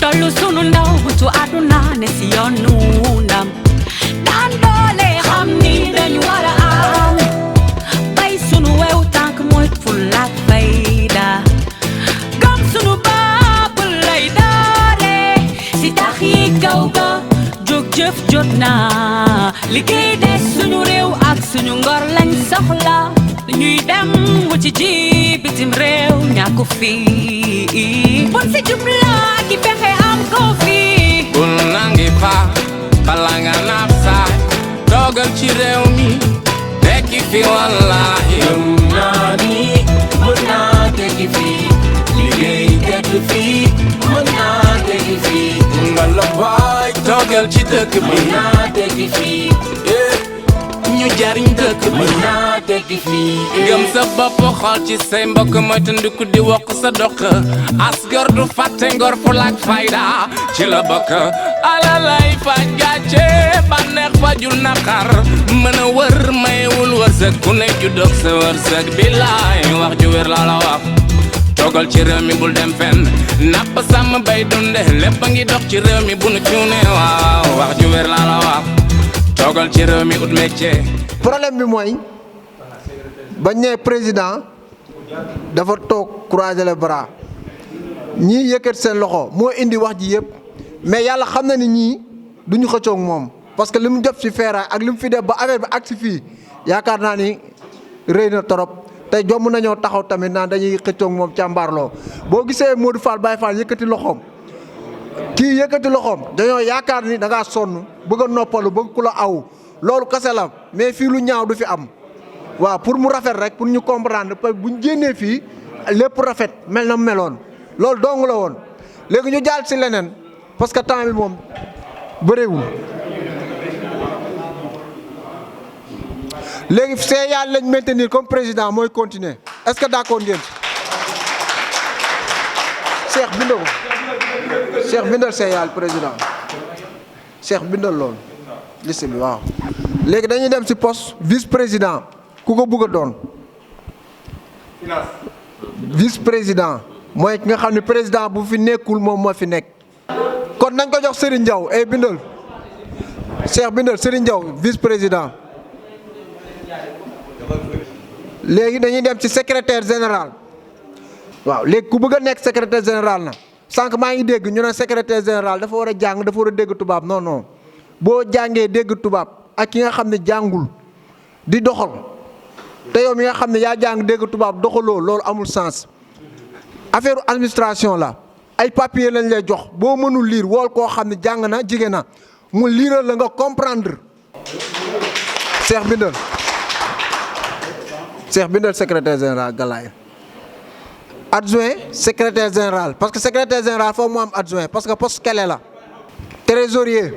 tollu sunu ndaw tu aduna ne si yoonu ndam daan doole xam ni dañu war a am bay sunu wew tànk mooy fulla ak fayda gëm sunu bopp lay doore si tax yi kaw ga jóg jëf jot na liggéey des suñu réew ak suñu ngor lañ soxla ñuy dem wuti ji bitim réew ñàkku fii bon si jumla ki fexe am ko fii bul nangi fa bala nga naaf saay toogal ci réew mi tekki fi wallahi gëm naa ni mën naa tekki fii liggéey tekki fii mën naa tekki fii nga la baay toogal ci dëkk bi mën naa tekki fii ñu jariñ dëkk bi mën naa tekki fii gëm sa bopp xool ci say mbokk moytandiku di wokk sa dox asgor du fàtte ngor fulla ak fayda ci la bokk alalay faj gàcce bànneex fajul naqar mën a wër mayewul wërsëg ku ne juddoog sa wërsëg billaay wax ju wér la wax toogal ci réew mi bul dem fenn napp sàmm bay dunde lépp a ngi dox ci réew mi bu nu cuune waaw wax ju wér la wax toogal ci réew mi ut métier. problème bi mooy bañ ne président dafa toog croiser les bras ñii yëkkat seen loxo moo indi wax ji yëpp mais yàlla xam na ni ñii duñu xëccoog moom parce que li mu def ci feeraay ak li mu fi def ba affaire bi ak si fii yaakaar naa ni rëy na torop tey jomm nañoo taxaw tamit naan dañuy xëccoog moom càmbaarloo boo gisee Modou Fall Baye Fall yëkkati loxoom kii yëkkati loxoom dañoo yaakaar ni da ngaa sonn bëgg a noppalu bëgg ku la aw loolu kese la mais fii lu ñaaw du fi am waaw pour mu rafet rek pour ñu comprendre parce que bu ñu génnee fii lépp rafet mel na meloon loolu dong la woon léegi ñu jàll si leneen parce que temps bi moom bëreewul léegi see yàlla lañ maintenir comme président mooy continuer est-ce que d'accord ngeen Cheikh bindal ko Cheikh bindal see yàlla président Cheikh bindal loolu liste bi waaw léegi dañuy dem si poste vice président ku ko bëgg a doon vice président mooy ki nga xam ne président bu fi nekkul moom moo fi nekk kon nañ ko jox Serigne Diaw ay bindal Cheikh bindal Serigne Diaw vice président léegi dañuy dem ci secrétaire général waaw léegi ku bëgg a nekk secrétaire général na sànq maa ngi dégg ñu ne secrétaire général dafa war a jàng dafa war a dégg tubaab non non boo jàngee dégg tubaab ak ki nga xam ne jàngul di doxal te yow mi nga xam ne yaa jàng dégg tubaab doxaloo loolu amul sens affaire administration la ay papier lañ lay jox boo mënul lire wool koo xam ne jàng na jigéen na mu liiral la nga comprendre Cheikh bindal Cheikh bindal secrétaire général Galaye adjoint secrétaire général parce que secrétaire général foofu mu am adjoint parce que poste clé la trésorier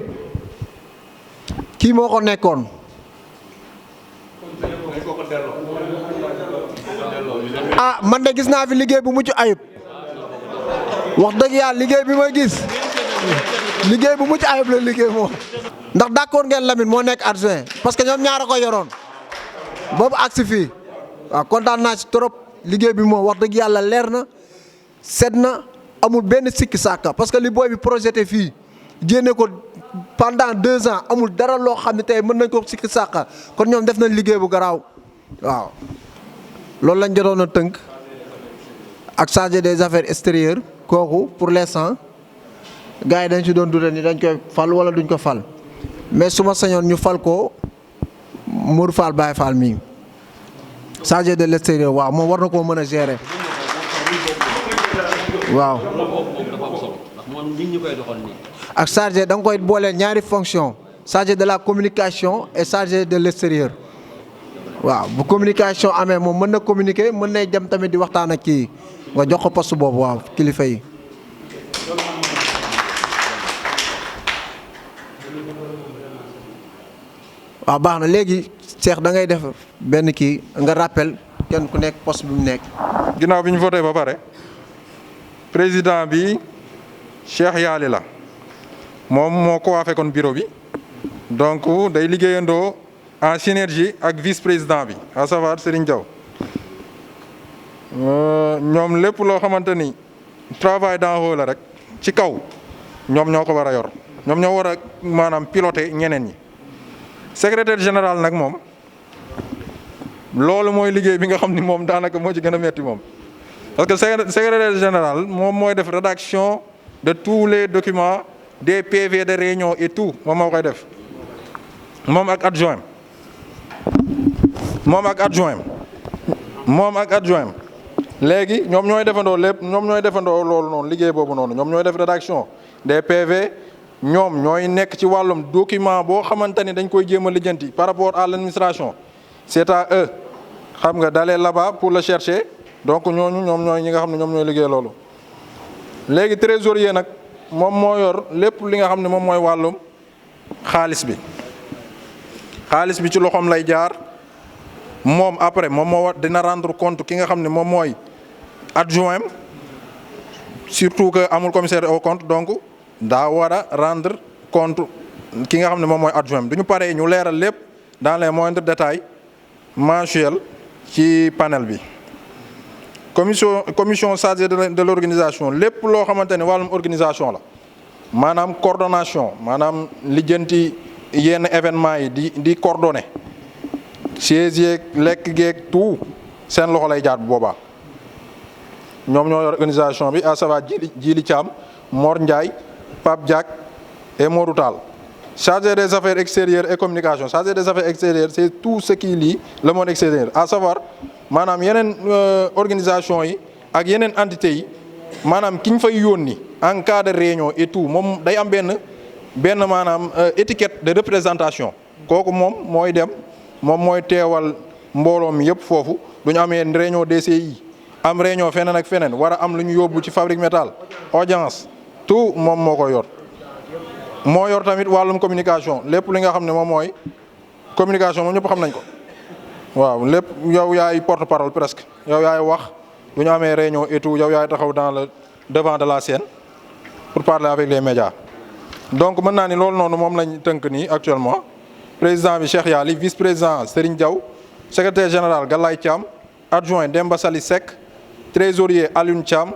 kii moo ko nekkoon ah man de gis naa fi liggéey bu mucc ayib wax dëgg yàlla liggéey bi ma gis liggéey bu mucc ayib la liggéey moom ndax d'accord ngeen Lamine moo nekk adjoint parce que ñoom ñaar a ko yoroon boobu agsi fii waaw kontaan naa ci trop liggéey bi moom wax dëgg yàlla leer na set na amul benn sikki sàkka parce que li booy bi projeté fii jénne ko pendant 2 ans amul dara loo xam ne tey mën nañ ko sikki sàkka kon ñoom def nañ liggéey bu garaaw waaw loolu lañ jotoon a tënk ak chargé des affaires extérieures kooku pour l'instant gars yi dañ ci doon dute ni dañ koy fal wala duñ ko fal mais su ma sañoon ñu fal ko Modou Fall Baye Fall mii chargé de l'extérieur waaw moom war na koo mën a gérer waaw ak chargé da nga koy booleel ñaari fonction chargé de la communication et chargé de l'extérieur waaw bu communication amee moom mën na communiquer mën nay dem tamit di waxtaan ak kii nga jox ko poste boobu waaw kilifa yi. waaw baax na léegi Cheikh da ngay def benn kii nga rappel kenn ku nekk poste bi mu nekk. ginnaaw bi ñu voté ba pare président bi Cheikh Yaali la moom moo coiffé kon bureau bi donc day liggéeyandoo en synergie ak vice président bi à savoir Serigne Diaw ñoom lépp loo xamante ni travail d'en haut la rek ci kaw ñoom ñoo ko war a yor ñoom ñoo war a maanaam piloter ñeneen ñi secrétaire général nag moom loolu mooy liggéey bi nga xam ni moom daanaka moo ci gën a metti moom parce que secrétaire général moom mooy def rédaction de tous les documents des PV de réunion et tout moom moo koy def moom ak adjoint léegi ñoom ñooy defandoo lépp ñoom ñooy defandoo loolu noonu liggéey boobu noonu ñoom ñooy def rédaction des PV ñoom ñooy nekk ci wàllum document boo xamante ni dañ koy jéem a lijjanti par rapport à l'administration c'est à eux xam nga d'aller là-bas pour le chercher donc ñooñu ñoom ñooy ñi nga xam ne ñoom ñooy liggéey loolu. léegi trésorier nag moom moo yor lépp li nga xam ne moom mooy wàllum xaalis bi ci loxoom lay jaar moom après moom moo war dina rendre compte ki nga xam ne moom mooy adjoint surtout que amul commissaire au compte donc daa war a rendre compte ki nga xam ne moom mooy adjoint du ñu paree ñu leeral lépp dans les moindres détails mensuels ci panel bi. commission chargée de l'organisation lépp loo xamante ne wàllum organisation la maanaam coordination maanaam lijjanti yenn événements yi di coordonner siège yeeg lekk geeg tout seen loxo lay jaar bu boobaa ñoom ñoo yor organisation bi à savoir Djili Thiam Mor Ndiaye Pape Diack et Modou Tall. Chargé des affaires extérieures et communication chargé des affaires extérieures c'est tout ce qui lie le monde extérieur à savoir maanaam yeneen organisation yi ak yeneen entités yi maanaam ki ñu fay yónni en cas de réunion et tout moom day am benn maanaam étiquette de représentation kooku moom mooy dem moom mooy teewal mbooloo mi yëpp foofu du ñu amee réunion DCI am réunion feneen ak feneen war a am lu ñu yóbbu ci fabrique métal audience tout moom moo ko yor. moo yor tamit wàllum communication lépp li nga xam ne moom mooy communication moom ñëpp xam nañ ko waaw lépp yow yaay porte parole presque yow yaay wax bu ñu amee réunion et tout yow yaay taxaw dans le devant de la scène pour parler avec les médias. donc mën naa ni loolu noonu moom lañ tënk nii actuellement président bi Cheikh Yaali vice président Serigne Diaw secrétaire général Galaye Thiam adjoint Demba Sali Seck trésorier Alioune Thiam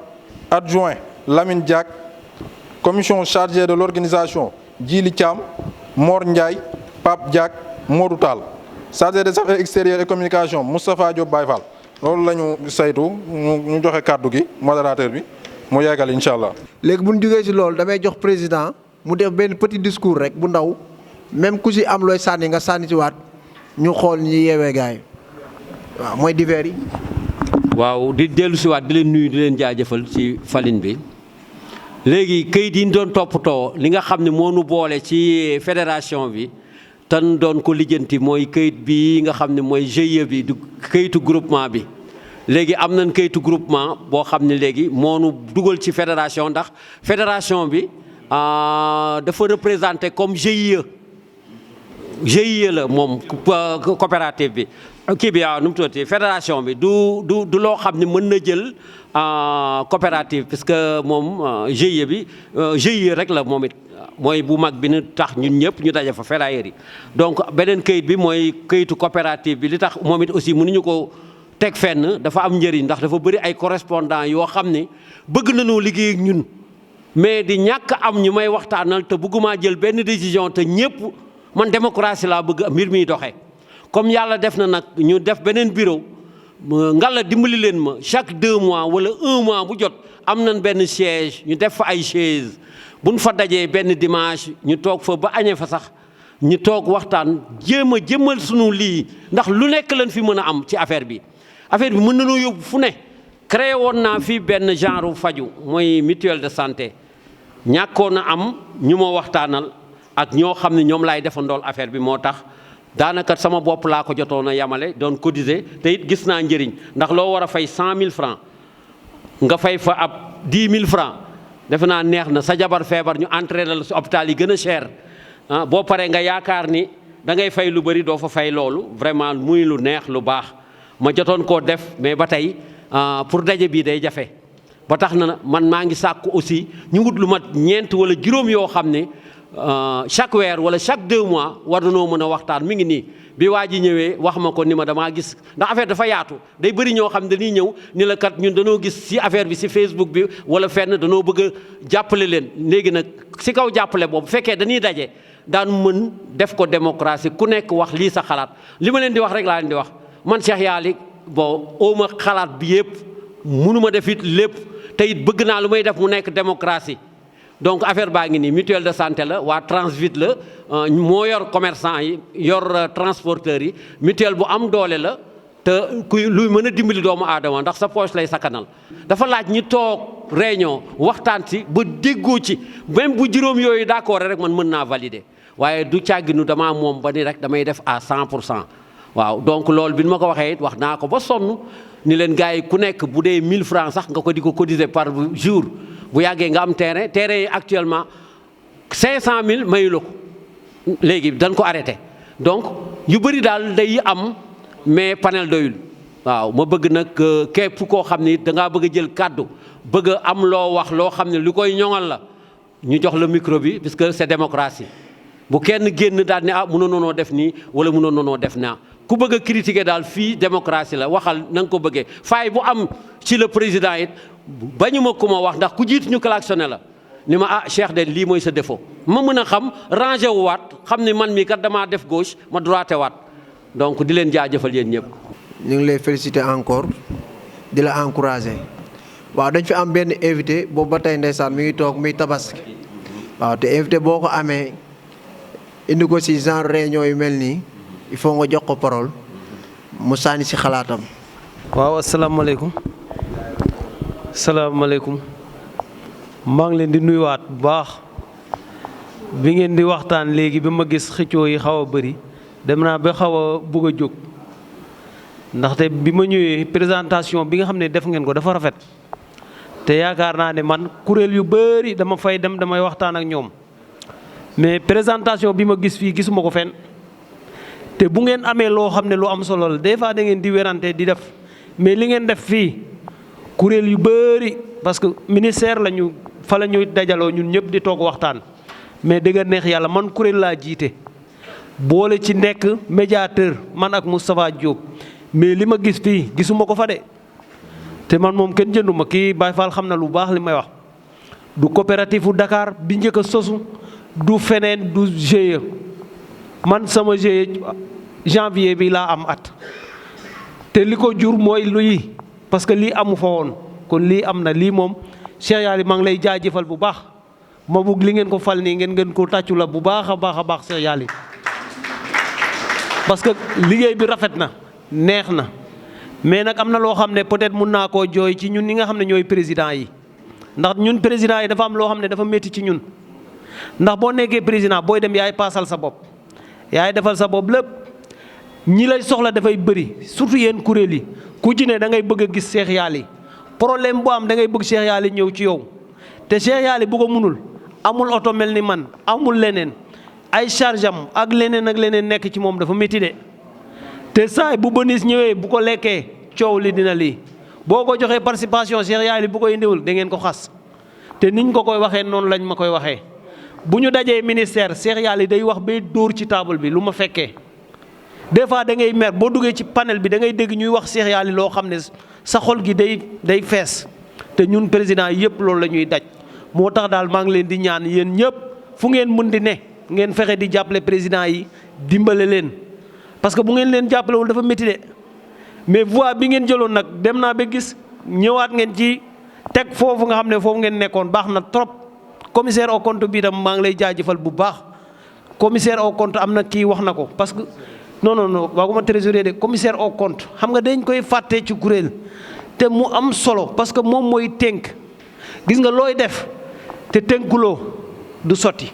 adjoint Lamine Diack commission chargée de l'organisation Djili Thiam Mor Ndiaye Pape Diack Modou Tall chargé des affaires extérieures et communication Moustapha Diop Baye Fall loolu la ñu saytu ñu joxe kàddu gi modérateur bi mu yeggal incha allah. léegi bu ñu jógee ci loolu damay jox président mu def benn petit discours rek bu ndaw même ku ci am looy sànni nga sànni ci waat ñu xool ñi yeewee gars yi waaw mooy divers yi. waaw di dellu si waat di leen nuyu di leen jaajëfal ci falin bi. léegi këyit yi ñu doon toppatoo li nga xam ne moo nu boole ci fédération bi tan doon ko lijjanti mooy këyit bi nga xam ne mooy GIE bi du këyitu groupement bi léegi am nañ këyitu groupement boo xam ne léegi moo nu dugal ci fédération ndax fédération bi dafa représenté comme GIE la moom coopérative bi kii bi waaw nu mu tuddati fédération bi du loo xam ne mën na jël coopérative parce que moom GIE bi GIE rek la moom it mooy bu mag bi nu tax ñun ñëpp ñu daje fa ferrailleurs yi donc beneen këyit bi mooy këyitu coopérative bi li tax moom it aussi mënuñu ko teg fenn dafa am njëriñ ndax dafa bëri ay correspondant yoo xam ne bëgg nañoo liggéey ak ñun mais di ñàkk am ñu may waxtaanal te bëgguma jël benn décision te ñëpp man démocratie laa bëgg mbir miy doxee comme yàlla def na nag ñu def beneen bureau ngalla dimbali leen ma chaque 2 mois wala 1 mois bu jot am nañ benn siège ñu def fa ay chaise buñ fa dajee benn dimanche ñu toog fa ba añee fa sax ñu toog waxtaan jéem a jëmmal sunu lii ndax lu nekk lañ fi mën a am ci affaire bi mën nañoo yóbbu fu ne créé woon naa fii benn genre faju mooy mutuelle de santé ñàkkoon a am ñu ma waxtaanal ak ñoo xam ne ñoom laay defandool affaire bi moo tax daanaka sama bopp laa ko jotoon a yamale doon cotiser te it gis naa njëriñ ndax loo war a fay 100 000 francs nga fay fa ab 10 000 francs defe naa neex na sa jabar feebar ñu entraîné la si hôpital yi gën a cher boo paree nga yaakaar ni da ngay fay lu bëri doo fa fay loolu vraiment muy lu neex lu baax ma jotoon koo def mais ba tey pour daje bii day jafe ba tax na man maa ngi sàkku aussi ñu wut lu mat 4 wala 5 yoo xam ne chaque weer wala chaque 2 mois war nañoo mën a waxtaan mi ngi nii bi waa ji ñëwee wax ma ko ni ma damaa gis ndax affaire dafa yaatu day bëri ñoo xam dañuy ñëw ni la kat ñun dañoo gis ci affaire bi ci Facebook bi wala fenn dañoo bëgg a jàppale leen léegi nag ci kaw jàppale boobu bu fekkee dañuy daje daan mën def ko démocratie ku nekk wax lii sa xalaat li ma leen di wax rek laa leen di wax man Cheikh Yaly bon ooma xalaat bi yëpp mënuma def it lépp te it bëgg naa lu may def mu nekk démocratie donc affaire baa ngi nii mutuelle de santé la waa Transvit la moo yor commerçant yi yor transporteurs yi mutuelle bu am doole la te kuy luy mën a dimbali doomu aadama ndax sa poche lay sakkanal dafa laaj ñi toog réunion waxtaan ci ba déggoo ci même bu juróom yooyu d'accord rek man mën naa valider waaye du càgginu damaa moom ba ni rek damay def à 100% waaw donc loolu bi ma ko waxee it wax naa ko ba sonn ni leen gars yi ku nekk bu dee 1000 francs sax nga ko di ko cotiser par jour bu yàggee nga am terrain yi actuellement 500000 mayu la ko léegi dañ ko arrêté donc yu bëri daal day am mais panel doyul waaw ma bëgg nag képp koo xam ni da ngaa bëgg a jël kàddu bëgg a am loo wax loo xam ne lu koy ñoŋal la ñu jox la micro bi parce que c'est démocratie bu kenn génn daal ne ah mënoon noo def nii wala mënoon noo def naa ku bëgg a critiquer daal fii démocratie la waxal na nga ko bëggee faay bu am ci le président it bañu ma ku ma wax ndax ku jiitu ñu klaxonné la ni ma ah Cheikh de lii mooy sa défaut ma mën a xam rangé wu waat xam ni man mii kat damaa def gauche ma droité waat donc di leen jaajëfal yéen ñëpp. ñu ngi lay féliciter encore di la encourager waaw dañ fi am benn invité boobu ba tey ndeysaan mi ngi toog muy Tabaski waaw te invité boo ko amee indi ko ci genre réunion yu mel nii il faut nga jox ko parole mu sànni ci xalaatam. waaw asalaamaaleykum salaamaaleykum maa ngi leen di nuyuwaat bu baax bi ngeen di waxtaan léegi bi ma gis xëccoo yi xaw a bëri dem naa ba xaw a bëgg a jóg ndaxte bi ma ñëwee présentation bi nga xam ne def ngeen ko dafa rafet te yaakaar naa ne man kuréel yu bëri dama fay dem damay waxtaan ak ñoom mais présentation bi ma gis fii gisuma ko fenn te bu ngeen amee loo xam ne lu am solo la des fois da ngeen di werante di def mais li ngeen def fii kuréel yu bëri parce que ministère la ñu fa la ñuy dajaloo ñun ñëpp di toog waxtaan mais dëgg neex yàlla man kuréel laa jiite boole ci nekk médiateur man ak Moustapha Diop mais li ma gis fii gisuma ko fa de te man moom kenn jënduma kii Baye Fall xam na lu baax li may wax du coopérative u Dakar bi njëkk a sosu du feneen du GIE man sama GIE janvier bi laa am at te li ko jur mooy luy parce que lii amu fa woon kon lii am na lii moom Cheikh Yaly maa ngi lay jaajëfal bu baax ma bëgg li ngeen ko fal nii ngeen ko tàccu la bu baax a baax Cheikh Yaly parce que liggéey bi rafet na neex na mais nag am na loo xam ne peut-être mun naa koo jooy ci ñun ñi nga xam ne ñooy président yi ndax ñun président yi dafa am loo xam ne dafa métti ci ñun ndax boo nekkee président booy dem yaay paasal sa bopp yaay defal sa bopp lépp ñi lay soxla dafay bëri surtout yéen kuréel yi ku ci ne da ngay bëgg a gis Cheikh Yaly problème bu am da ngay bëgg Cheikh Yaly ñëw ci yow te Cheikh Yaly bu ko munul amul oto mel ni man amul leneen ay charge am ak leneen nekk ci moom dafa métti de te saay bu bonus ñëwee bu ko lekkee coow li dina lii boo ko joxee participation Cheikh Yaly bu ko indiwul da ngeen ko xas te niñ ko koy waxee noonu lañ ma koy waxee bu ñu dajee ministère Cheikh Yaly day wax bay dóor ci table bi lu ma fekkee des fois da ngay mer boo duggee ci panel bi da ngay dégg ñuy wax Cheikh Yaly loo xam ne sa xol gi day fees te ñun président yëpp loolu la ñuy daj moo tax daal maa ngi leen di ñaan yéen ñëpp fu ngeen mën di ne ngeen fexe di jàppale président yi dimbale leen parce que bu ngeen leen jàppalewul dafa métti de mais voix bi ngeen jëloon nag dem naa ba gis ñëwaat ngeen ci teg foofu nga xam ne foofu ngeen nekkoon baax na trop commissaire au compte bi tam maa ngi lay jaajëfal bu baax commissaire au compte am na kii wax na ko parce que non waaguma trésorier de commissaire au compte xam nga dañ koy fàtte ci kuréel te mu am solo parce que moom mooy tënk gis nga looy def te tënkuloo du sotti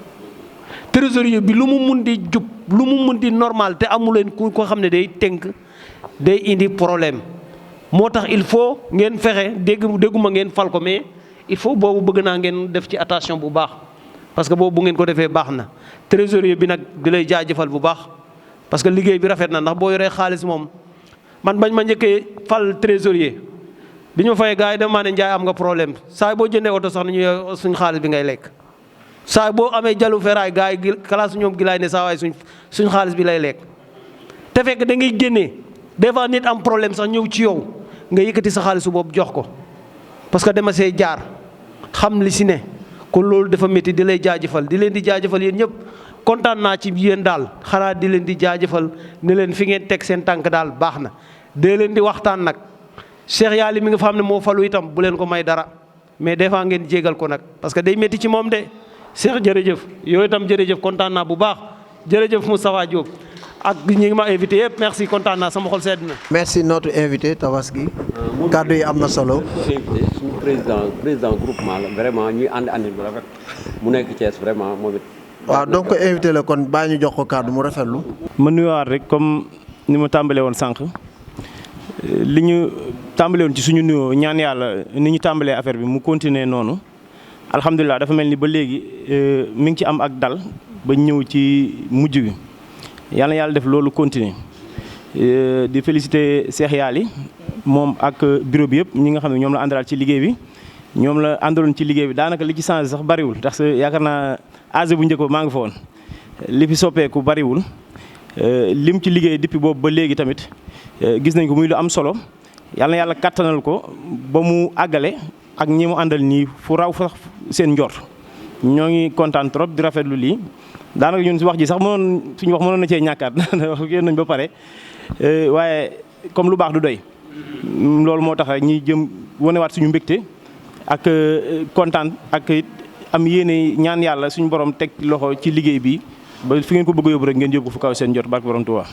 trésorier bi lu mu mun di jub lu mu mun di normal te amuleen ku ko xam ne day tënk day indi problème moo tax il faut ngeen fexe dégguma ngeen fal ko mais il faut boobu bëgg naa ngeen def ci attention bu baax parce que boobu bu ngeen ko defee baax na trésorier bi nag di lay jaajëfal bu baax parce que liggéey bi rafet na ndax boo yoree xaalis moom man bañ ma njëkkee fal trésorier bi ñu fay gars yi dama ne Njaay am nga problème saa boo jëndee oto sax ni ñu suñ xaalis bi ngay lekk saa boo amee jalu feraay gars yi classe ñoom gi laay ne saa waay suñ xaalis bi lay lekk te fekk da ngay génnee des fois nit am problème sax ñëw ci yow nga yëkkati sa xaalisu boobu jox ko parce que dama see jaar xam li si ne kon loolu dafa métti di lay jaajëfal di leen di jaajëfal yéen ñëpp kontaan naa ci yéen daal xanaa di leen di jaajëfal ne leen fi ngeen teg seen tànk daal baax na dee leen di waxtaan nag Cheikh Yaali mi nga xam ne moo falu itam bu leen ko may dara mais des fois ngeen jégal ko nag parce que day métti ci moom de Cheikh jërëjëf yooyu itam jërëjëf kontaan naa bu baax jërëjëf Moustapha Diop ak ñi ngi ma invité yëpp merci kontaan naa sama xol sedd na. merci notre invité Tabaski kàddu yi am na solo. invité suñu président groupement la vraiment ñuy ànd bu rafet mu nekk Thiès vraiment moom it. waaw donc invité la kon bàyyi ñu jox ko kàddu mu rafetlu. ma nuyuwaat rek comme ni ma tàmbalee woon sànq li ñu tàmbalee woon ci suñu nuyoo ñaan yàlla ni ñu tàmbalee affaire bi mu continuer noonu alhamdulilah dafa mel ni ba léegi mi ngi ci am ak dal ba ñëw ci mujj bi yàlla na yàlla def loolu continuer di féliciter Cheikh Yaali moom ak bureau bi yëpp ñi nga xam ne ñoom la àndalaat ci liggéey bi ñoom la àndaloon ci liggéey bi daanaka li ci changé sax bariwul ndax yaakaar naa âge bu njëkk ba maa ngi fa woon li fi soppeeku bariwul lim ci liggéey depuis boobu ba léegi tamit gis nañ ko muy lu am solo yàlla na yàlla kattanal ko ba mu àggale ak ñi mu àndal nii fu raw sax seen njort ñoo ngi kontaan trop di rafetlu lii daanaka ñun wax ji sax suñu wax mënoon na cee ñàkkaat wax yéen nañ ba pare waaye comme lu baax du doy loolu moo tax rek ñi jëm wonewaat suñu mbégte ak kontaan ak am yéene ñaan yàlla suñu borom teg loxo ci liggéey bi ba fi ngeen ko bëgg a yóbbu rek ngeen yóbbu ko fu kaw seen jot barke borom Tuubaa.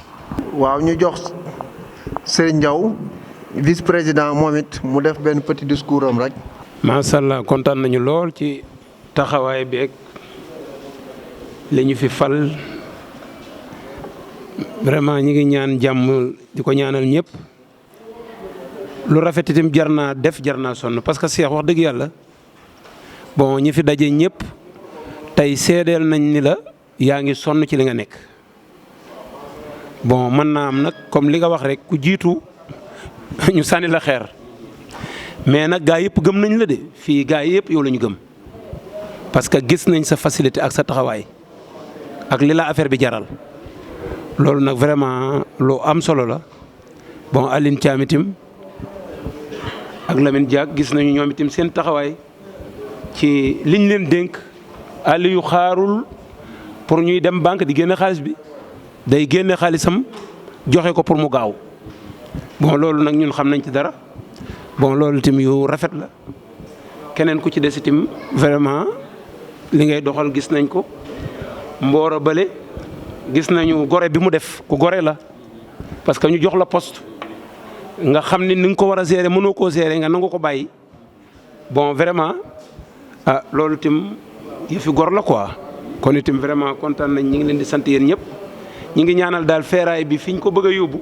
waaw ñu jox Serigne Ndiaw vice président moom it mu def benn petit discours am rek. macha allah kontaan nañu lool ci taxawaay beeg li ñu fi fal vraiment ñi ngi ñaan jàmm di ko ñaanal ñëpp lu rafet itam jar naa def jar naa sonn parce que Cheikh wax dëgg yàlla bon ñi fi daje ñëpp tey seedeel nañ ni la yaa ngi sonn ci li nga nekk. bon mën naa am nag comme li nga wax rek ku jiitu ñu sànni la xeer mais nag gaa yëpp gëm nañ la de fii gaa yëpp yow la ñu gëm parce que gis nañ sa facilité ak sa taxawaay ak li la affaire bi jaral loolu nag vraiment lu am solo la bon Aline Thiam itam ak Lamine Diack gis nañu ñoom itam seen taxawaay ci liñ leen dénk Aliou xaarul pour ñuy dem banque di génne xaalis bi day génne xaalisam joxe ko pour mu gaaw bon loolu nag ñun xam nañ ci dara bon loolu itam yu rafet la keneen ku ci des itam vraiment li ngay doxal gis nañ ko Mboro Bale gis nañu gore bi mu def ku gore la parce que ñu jox la poste nga xam ni nga ko war a gérer mënoo koo gérer nga nangu ko bàyyi bon vraiment ah loolu itam yëfi gor la quoi kon itam vraiment kontaan nañ ñi ngi leen di sant yéen ñëpp ñi ngi ñaanal daal feeraay bi fi ñu ko bëgg a yóbbu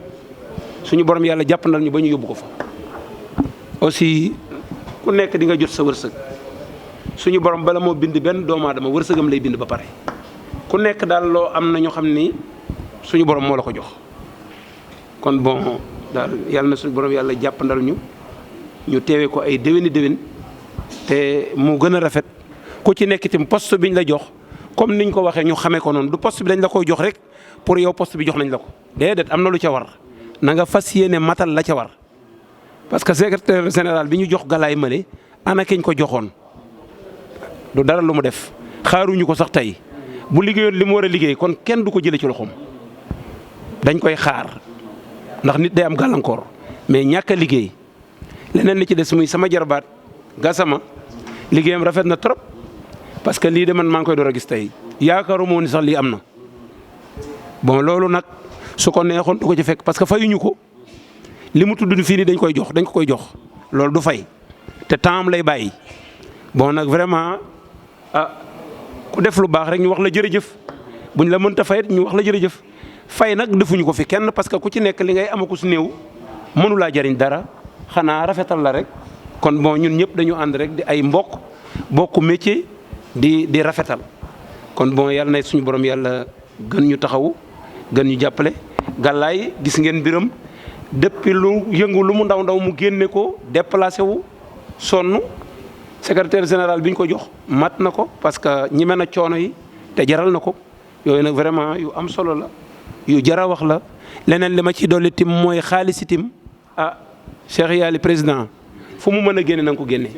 suñu borom yàlla jàppandal ñu ba ñu yóbbu ko fa aussi ku nekk di nga jot sa wërsëg suñu borom bala moo bind benn doomu aadama wërsëgam lay bind ba pare ku nekk daal loo am na ñu xam ni suñu borom moo la ko jox kon bon daal yàlla na suñu borom yàlla jàppandal ñu teewee ko ay déwéni déwén te mu gën a rafet ku ci nekk itam poste biñ la jox comme niñ ko waxee ñu xamee ko noonu du poste bi dañ la koy jox rek pour yow poste bi jox nañ la ko déedéet am na lu ca war na nga fas yéene matal la ca war parce que secrétaire général bi ñu jox Galaye Male ana keñ ko joxoon du dara lu mu def xaaruñu ko sax tey bu liggéeyoon li mu war a liggéey kon kenn du ko jëlee ci loxoom dañ koy xaar ndax nit day am gàllankoor mais ñàkk a liggéey leneen li ci des muy sama jarbaat Gassama liggéeyam rafet na trop parce que lii de man maa ngi koy door a gis tey yaakaaruma woon ni sax lii am na bon loolu nag su ko neexoon du ko ci fekk parce que fayuñu ko li mu tudd fii nii dañ ko koy jox loolu du fay te temps am lay bàyyi bon nag vraiment ku def lu baax rek ñu wax la jërëjëf buñ la mënta fay ñu wax la jërëjëf fay nag defuñu ko fi kenn parce que ku ci nekk li ngay amaku su néew mënu laa jariñ dara xanaa rafetal la rek kon bon ñun ñëpp dañu ànd rek di ay bokk métier di rafetal kon bon yàlla na suñu borom yàlla gën ñu taxawu gën ñu jàppale Galaye gis ngeen mbiram depuis lu yëngu lu mu ndaw mu génne ko déplacé wu sonn secrétaire général bi ñu ko jox mat na ko parce que ñi mën a coono yi te jaral na ko yooyu nag vraiment yu am solo la yu jara wax la leneen li ma ci dolli tim mooy xaalis itim Cheikh Yali président fu mu mën a génne na nga ko génne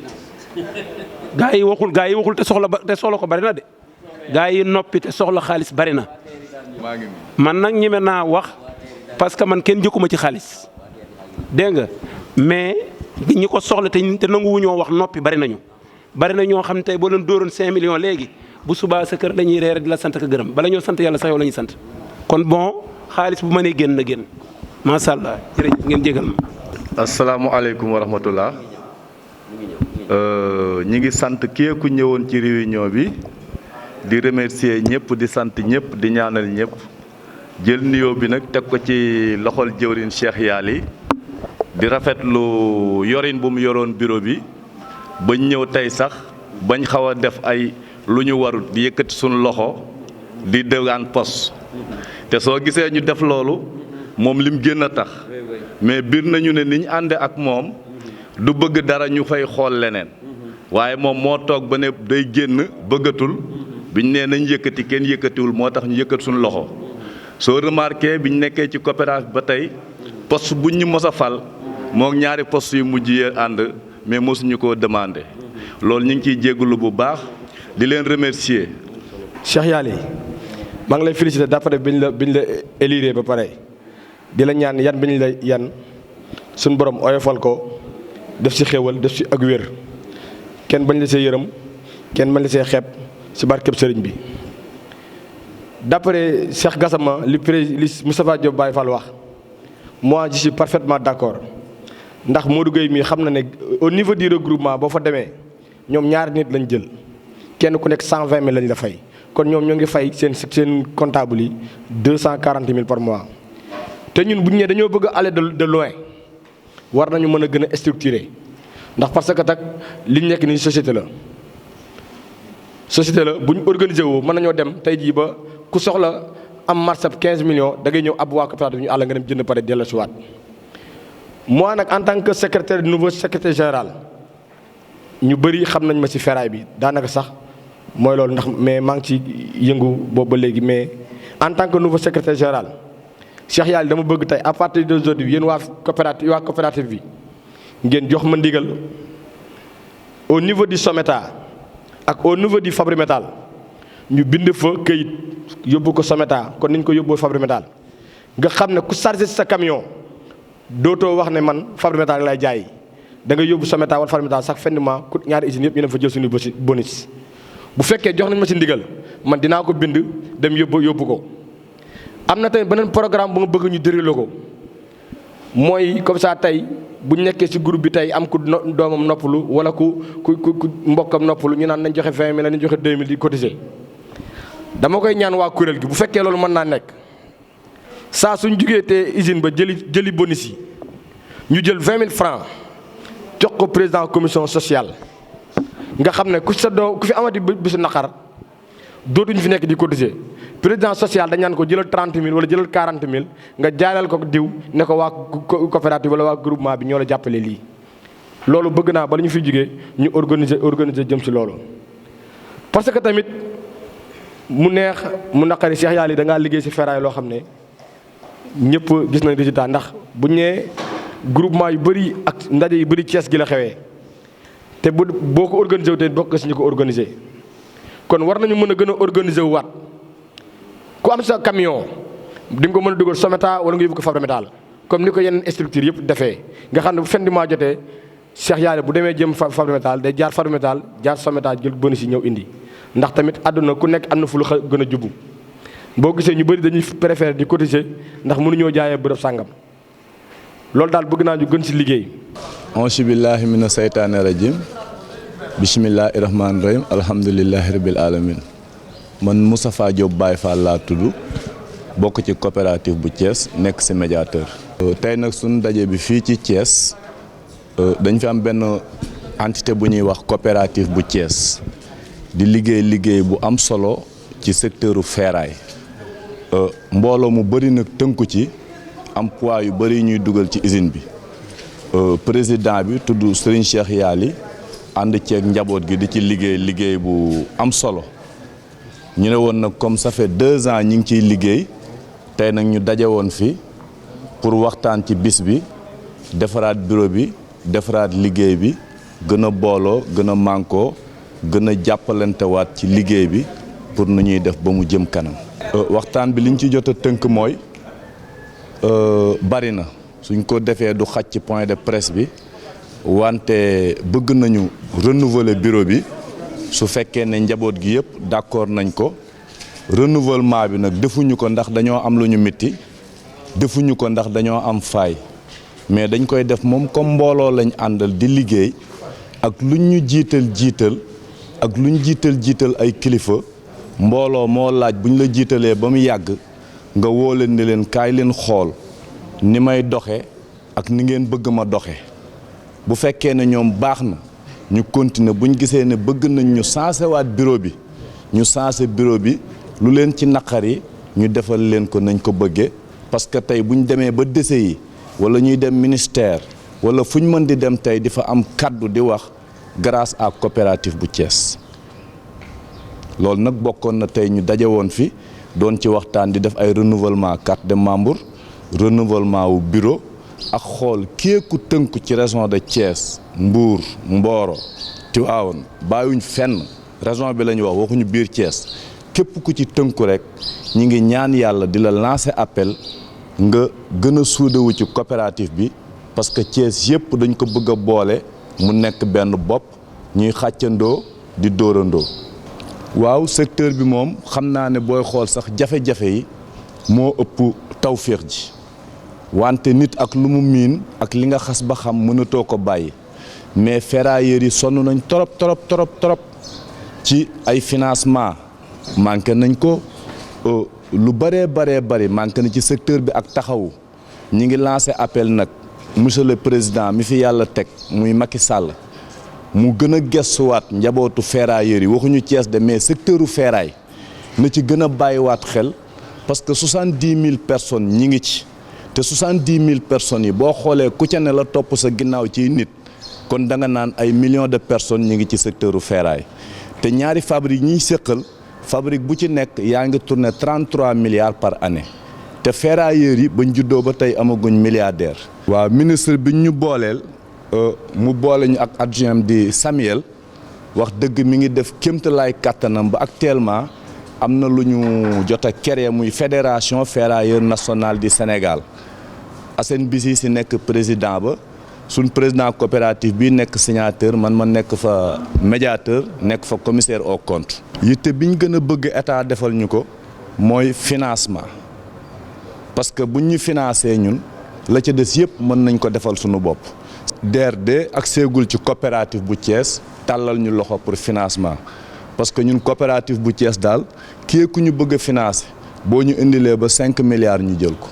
gaa yi waxul te soxla ko bari na de gaa yi noppi te soxla xaalis bari na man nag ñeme naa wax parce que man kenn jëkkuma ci xaalis dégg nga mais ñi ko soxla te nanguwu ñoo wax noppi bari nañu bari na ñoo xam ne tey boo leen dóoroon 5 millions léegi bu subaa sa kër dañuy reere di la sant ak gërëm bala ñoo sant yàlla sax yow la ñuy sant kon bon xaalis bu mënee génn na génn macha allah jërëjëf ngeen jégal ma. asalaamualeykum wa rahmatullah ñi ngi sant kii ku ñëwoon ci réunion bi di remercier ñëpp di sant ñëpp di ñaanal ñëpp jël nuyoo bi nag teg ko ci loxol jëwriñ Cheikh Yali di rafetlu yorin bu mu yoroon bureau bi bañ ñëw tey sax bañ xaw a def ay lu ñu warut di yëkkati suñu loxo di dëgaan pos te soo gisee ñu def loolu moom lim gën a tax mais biir nañu ne niñ ànde ak moom du bëgg dara ñu fay xool leneen waaye moom moo toog ba ne day génn bëggatul biñ nee nañ yëkkati kenn yëkkatiwul moo tax ñu yëkkati suñu loxo soo remarqué biñ nekkee ci coopérative ba tey poste buñ ñu mos a fal moom ñaari poste yu mujj yee ànd mais mosuñu koo demandé loolu ñu ngi ciy jégalu bu baax di leen remercier. Cheikh Yali maa ngi lay féliciter d'après biñ la élire ba pare di la ñaan yan biñ la yan suñu borom oyofal ko def ci xéewal def ci ak wér kenn bañ la see yërëm kenn bañ la see xeeb ci barkeb sëriñ bi. D'après Cheikh Gassama li Moustapha Diop Baye Fall wax moi je suis parfaitement d'accord ndax Modou Gueye mii xam na ne au niveau du regroupement boo fa demee ñoom ñaari nit lañ jël kenn ku nekk 120 000 lañ la fay kon ñoom ñoo ngi fay seen comptable yi 240 000 par mois te ñun bu ñu nee dañoo bëgg a aller de loin war nañu mën a gën a structurer ndax parce que tak liñ nekk nii société la bu ñu organiser woo mën nañoo dem tey jii ba ku soxla am marché 15 millions da ngay ñëw ab waa coopérative ñu àll nga dem jënd pare dellu si waat moi nag en tant que secrétaire nouveau secrétaire général ñu bëri xam nañ ma ci ferraille bi daanaka sax mooy loolu ndax mais maa ngi ci yëngu boobu ba léegi mais en tant que nouveau secrétaire général Cheikh Yali dama bëgg tey à partir d'aujourd'hui yéen waa coopérative bi ngeen jox ma ndigal au niveau du SOMETA ak au niveau du Fabrimétal ñu bind fa këyit yóbbu ko SOMETA kon niñ ko yóbboo Fabrimétal nga xam ne ku chargé sa camion dootoo wax ne man Fabrimétal lay jaay da nga yóbbu SOMETA wala Fabrimétal sax fin du mois ku ñaari usines yëpp ñu dem fa jël suñu bonus bu fekkee jox nañ ma ci ndigal man dinaa ko bind dem yóbbu ko. am na tamit beneen programme bu nga bëgg ñu déroulé ko mooy comme ça tey bu ñu nekkee ci groupe bi tey am ku doomam noppalu wala ku mbokkam noppalu ñu naan nañ joxe 20 000 nañ joxe 2 000 di cotiser dama koy ñaan waa kuréel gi bu fekkee loolu mën naa nekk saa suñ jugee te usine ba jëli bonus yi ñu jël 20 000 francs jox ko président commission sociale nga xam ne ku fi amati bisu naqar dootuñu fi nekk di cotiser président social dañ naan ko jëlal 30 000 wala jëlal 40 000 nga jaalal ko diw ne ko waa coopérative wala waa groupement bi ñoo la jàppale lii. loolu bëgg naa bala ñu fi jugee ñu organiser jëm ci loolu parce que tamit mu neex mu naqari Cheikh Yali da ngaa liggéey ci ferraille loo xam ne ñëpp gis nañ résultat ndax bu ñu nee groupement yu bëri ak ndaje yu bëri Thiès gi la xewee te boo ko organisé wu te bokk ci ñu ko organisé kon war nañu mën a gën a organisé wu waat ku am sa camion di nga ko mën a dugal SOMETA wala nga yóbbu ko Fabrimétal comme ni ko yeneen structure yëpp defee nga xam ne bu fin du mois jotee Cheikh Yali bu demee jëm Fabrimétal day jaar Fabrimétal jaar SOMETA jël bonus yi ñëw indi ndax tamit àdduna ku nekk am na fu lu gën a jubbu boo gisee ñu bëri dañuy préférer di cotiser ndax mënuñoo jaayee bërëb sàngam loolu daal bëgg naa ñu gën ci liggéey. auzu billaahi mina seytaani rajim bismillaahi rahmaani rahim alhamdulillahi rabbil alamin man Moustapha Diop Baye Fall laa tudd bokk ci coopérative bu Thiès nekk ci médiateur. tey nag suñu daje bi fii ci Thiès dañ fi am benn entité bu ñuy wax coopérative bu Thiès di liggéey bu am solo ci secteuru ferraille mbooloo mu bëri nag tënku ci am poids yu bëri ñuy dugal ci usine bi président bi tudd Serigne Cheikh Yali ànd ceeg njaboot gi di ci liggéey bu am solo ñu ne woon nag comme ça fait 2 ans ñi ngi ciy liggéey tey nag ñu daje woon fi pour waxtaan ci bis bi defaraat bureau bi defaraat liggéey bi gën a booloo gën a mànkoo gën a jàppalantewaat ci liggéey bi pour nu ñuy def ba mu jëm kanam. waxtaan bi liñ ci jot a tënk mooy bari na suñ ko defee du xaj ci point de presse bi wante bëgg nañu renouveler bureau bi su fekkee ne njaboot gi yëpp d'accord nañ ko renouvellement bi nag defuñu ko ndax dañoo am lu ñu mitti defuñu ko ndax dañoo am faay mais dañ koy def moom comme mbooloo lañ àndal di liggéey ak luñ ñu jiital ak luñ jiital ay kilifa mbooloo moo laaj buñ la jiitalee ba mu yàgg nga woo leen ni leen kaay leen xool ni may doxe ak ni ngeen bëgg ma doxe bu fekkee ne ñoom baax na ñu continuer buñ gisee ne bëgg nañ ñu sensé waat bureau bi ñu sensé bureau bi lu leen ci naqari ñu defal leen ko nañ ko bëggee parce que tey buñ demee ba dese yi wala ñuy dem ministère wala fuñ mën di dem tey di fa am kaddu di wax grâce à coopérative bu Thiès loolu nag bokkoon na tey ñu daje woon fi doon ci waxtaan di def ay renouvellement carte de membre renouvellement wu bureau ak xool kéeku tënku ci région de Thiès Mbour Mboro Tivaouane bàyyiwuñ fenn région bi la ñu wax waxuñu biir Thiès képp ku ci tënku rek ñi ngi ñaan yàlla di la lancer appel nga gën a suudewu ci coopérative bi parce que Thiès yëpp dañ ko bëgg a boole mu nekk benn bopp ñuy xàccandoo di dóorandoo waaw secteur bi moom xam naa ne booy xool sax jafe-jafe yi moo ëpp tawféex ji wante nit ak lu mu miin ak li nga xas ba xam mënatoo ko bàyyi mais ferrailleurs yi sonn nañ trop ci ay financement manqué nañ ko lu bëree bari manqué na ci secteur bi ak taxawu ñi ngi lancé appel nag monsieur le président mi fi yàlla teg muy Macky Sall mu gën a gestuwaat njabootu ferrailleurs yi waxuñu Thiès de mais secteuru ferraille na ci gën a bàyyiwaat xel parce que 70 000 personnes ñi ngi ci te 70 000 personnes yi boo xoolee ku ca ne la topp sa ginnaaw ciy nit kon da nga naan ay millions de personnes ñi ngi ci secteuru ferraille te ñaari fabrique ñiy séqal fabrique bu ci nekk yaa ngi tourné 33 milliards par année te ferrailleurs yi bañ juddoo ba tey amaguñ milliardaire. waaw ministre bi ñu booleel mu boole ñu ak adjoint di Samuel wax dëgg mi ngi def kéemtalaay kàttanam ba actuellement am na lu ñu jot a créé muy fédération ferrailleur nationale du Sénégal Assane Bisi si nekk président ba suñ président coopérative bi nekk signateur man ma nekk fa médiateur nekk fa commissaire aux comptes. yitte biñ gën a bëgg état defal ñu ko mooy financement parce que buñ ñu financé ñun la ca des yëpp mën nañ ko defal suñu bopp. DRD ak seegul ci coopérative bu Thiès tàllal ñu loxo pour financement parce que ñun coopérative bu Thiès daal kii ku ñu bëgg a financer boo ñu indilee ba 5 milliards ñu jël ko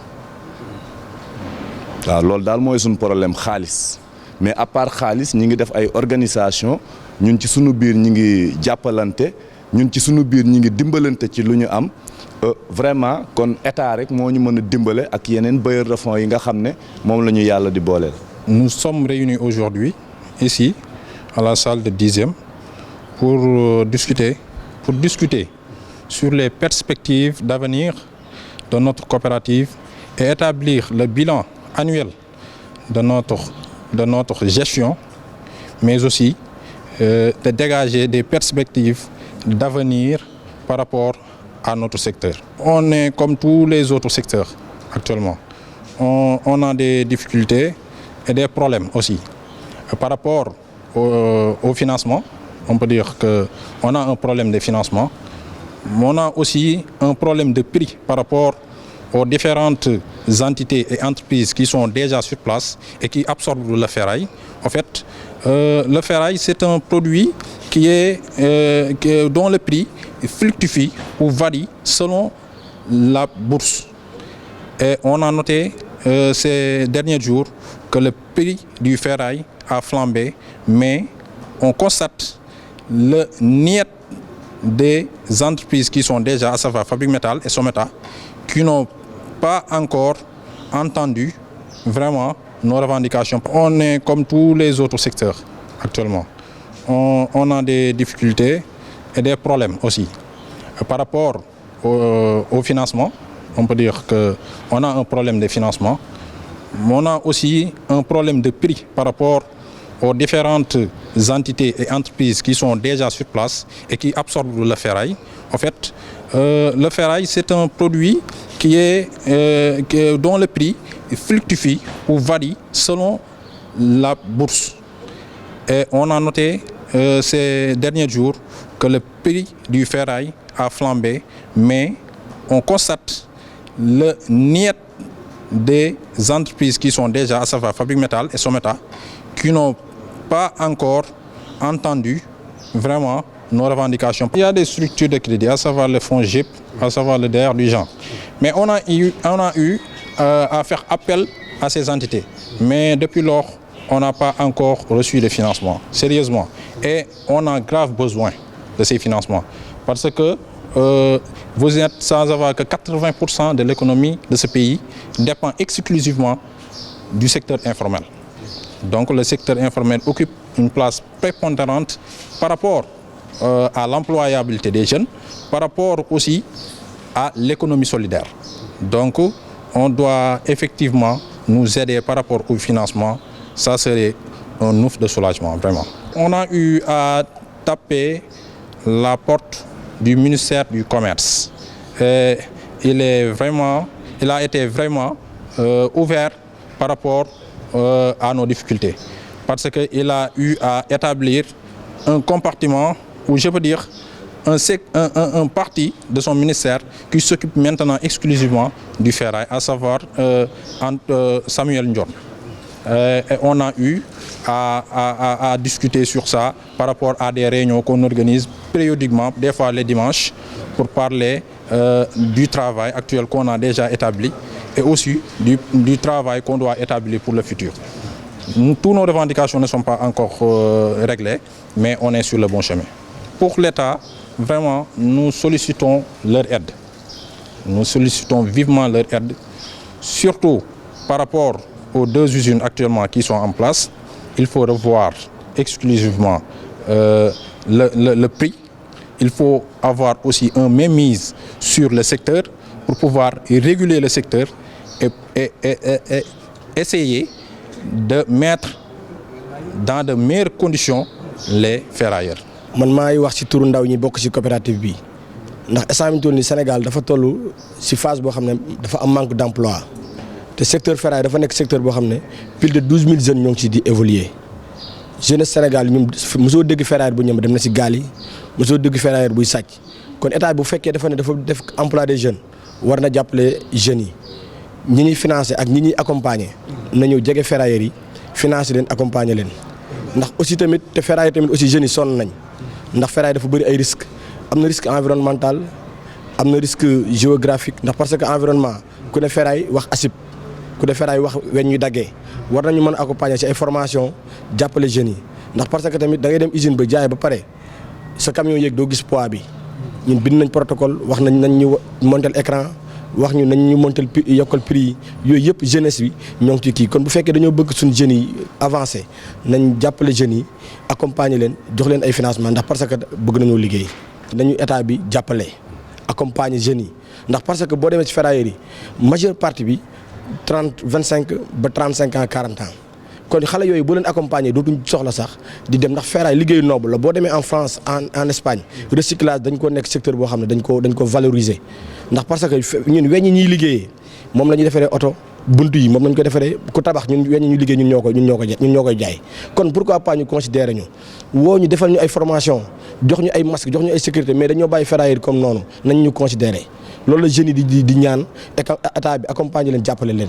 waaw loolu daal mooy suñu problème xaalis mais à part xaalis ñi ngi def ay organisation ñun ci suñu biir ñi ngi jàppalante ñun ci suñu biir ñi ngi dimbalante ci lu ñu am vraiment kon état rek moo ñu mën a dimbale ak yeneen bailleurs de fonds yi nga xam ne moom la ñu yàlla di booleel. Nous sommes réunis aujourd'hui ici à la salle de 10e pour discuter sur les perspectives d'avenir de notre coopérative et établir le bilan annuel de notre gestion, mais aussi de dégager des perspectives d'avenir par rapport à notre secteur. On est comme tous les autres secteurs actuellement. On a des difficultés et des problèmes aussi. Par rapport au financement, on peut dire qu'on a un problème de financement, mais on a aussi un problème de prix par rapport aux différentes entités et entreprises qui sont déjà sur place et qui absorbent le ferraille. En fait, le ferraille, c'est un produit dont le prix fluctue ou varie selon la bourse. Et on a noté ces derniers jours que le prix du ferraille a flambé, mais on constate le niet des entreprises qui sont déjà, à savoir Fabrique Métal et Someta, qui n'ont pas encore entendu vraiment nos revendications. On est comme tous les autres secteurs actuellement. On a des difficultés et des problèmes aussi. Par rapport au financement, on peut dire qu'on a un problème de financement, mais on a aussi un problème de prix par rapport aux différentes entités et entreprises qui sont déjà sur place et qui absorbent le ferraille. En fait, le ferraille, c'est un produit dont le prix fluctue ou varie selon la bourse. Et on a noté ces derniers jours que le prix du ferraille a flambé, mais on constate le niet des entreprises qui sont déjà, à savoir Fabrique Métal et Someta, qui n'ont pas encore entendu vraiment nos revendications. Il y a des structures de crédit, à savoir le fonds GIP, à savoir le DER du genre. Mais on a eu à faire appel à ces entités. Mais depuis lors, on n'a pas encore reçu de financement, sérieusement. Et on a grave besoin de ces financements. Parce que vous êtes sans savoir que 80% de l'économie de ce pays dépend exclusivement du secteur informel. Donc le secteur informel occupe une place prépondérante par rapport à l'employabilité des jeunes, par rapport aussi à l'économie solidaire. Donc on doit effectivement nous aider par rapport au financement. Ça serait un ouf de soulagement, vraiment. On a eu à taper la porte du ministère du Commerce. Et il a été vraiment ouvert par rapport à nos difficultés. Parce qu'il a eu à établir un compartiment, ou je peux dire un parti de son ministère qui s'occupe maintenant exclusivement du ferraille, à savoir Samuel Ndion. Et on a eu à discuter sur ça par rapport à des réunions qu'on organise périodiquement, des fois les dimanches, pour parler du travail actuel qu'on a déjà établi et aussi du travail qu'on doit établir pour le futur. Tous nos revendications ne sont pas encore réglées, mais on est sur le bon chemin. Pour l'État, vraiment, nous sollicitons leur aide. Nous sollicitons vivement leur aide, surtout par rapport aux 2 usines actuellement qui sont en place. Il faut revoir exclusivement le prix. Il faut avoir aussi une mainmise sur le secteur pour pouvoir réguler le secteur et essayer de mettre dans de meilleures conditions les ferrailleurs. man maay wax ci turu ndaw ñi bokk ci coopérative bi ndax instant bi toll nii Sénégal dafa toll ci phase boo xam ne dafa am manque d'emploi te secteur ferraille dafa nekk secteur boo xam ne plus de 12 000 jeunes ñoo ngi ci di évoluer jeunesse Sénégal ñoom mosoo dégg ferrailleur bu ñëm dem na ci gaal yi mosoo dégg ferrailleur buy sàcc kon état bu fekkee dafa ne dafa def emploi des jeunes war na jàppale jeunes yi ñi ñuy financer ak ñi ñuy accompagner na ñëw jege ferrailleurs yi financer leen accompagner leen ndax aussi tamit te ferraille tamit aussi jeunes yi sonn nañ ndax ferraille dafa bëri ay risques am na risque environnemental am na risque géographique ndax parce que environnement ku ne ferraille wax acide ku ne ferraille wax weñ ñu daggee war nañu mën a accompagner ci ay formation jàppale jeunes yi ndax parce que tamit da ngay dem usine ba jaay ba pare sa camion yéeg doo gis poids bi ñun bind nañ protocole wax nañ ñu monter écran wax ñu nañ ñu monter yokkal prix yi yooyu yëpp jeunesse bi ñoo ngi ci kii kon bu fekkee dañoo bëgg suñu jeunes yi avancer nañ jàppale jeunes yi accompagner leen jox leen ay financement ndax parce que bëgg nañoo liggéey nañu état bi jàppale accompagner jeunes yi ndax parce que boo demee ci ferrailleurs yi majeure partie bi 25 ba 35 ans 40 ans kon xale yooyu boo leen accompagner dootuñ soxla sax di dem ndax ferraille liggéeyu noble la boo demee en France en Espagne recyclage dañ ko nekk secteur boo xam ne dañ ko valoriser ndax parce que ñun weñ ñuy liggéeyee moom la ñuy defaree oto buntu yi moom lañ ko defaree ku tabax ñun weñ ñu liggéey ñun ñoo koy jaay kon pourquoi pas ñu considérer ñu woo ñu defal ñu ay formation jox ñu ay masque jox ñu ay sécurité mais dañoo bàyyi ferrailleurs comme noonu nañ ñu considérer loolu la jeunes yi di ñaan état bi accompagner leen jàppale leen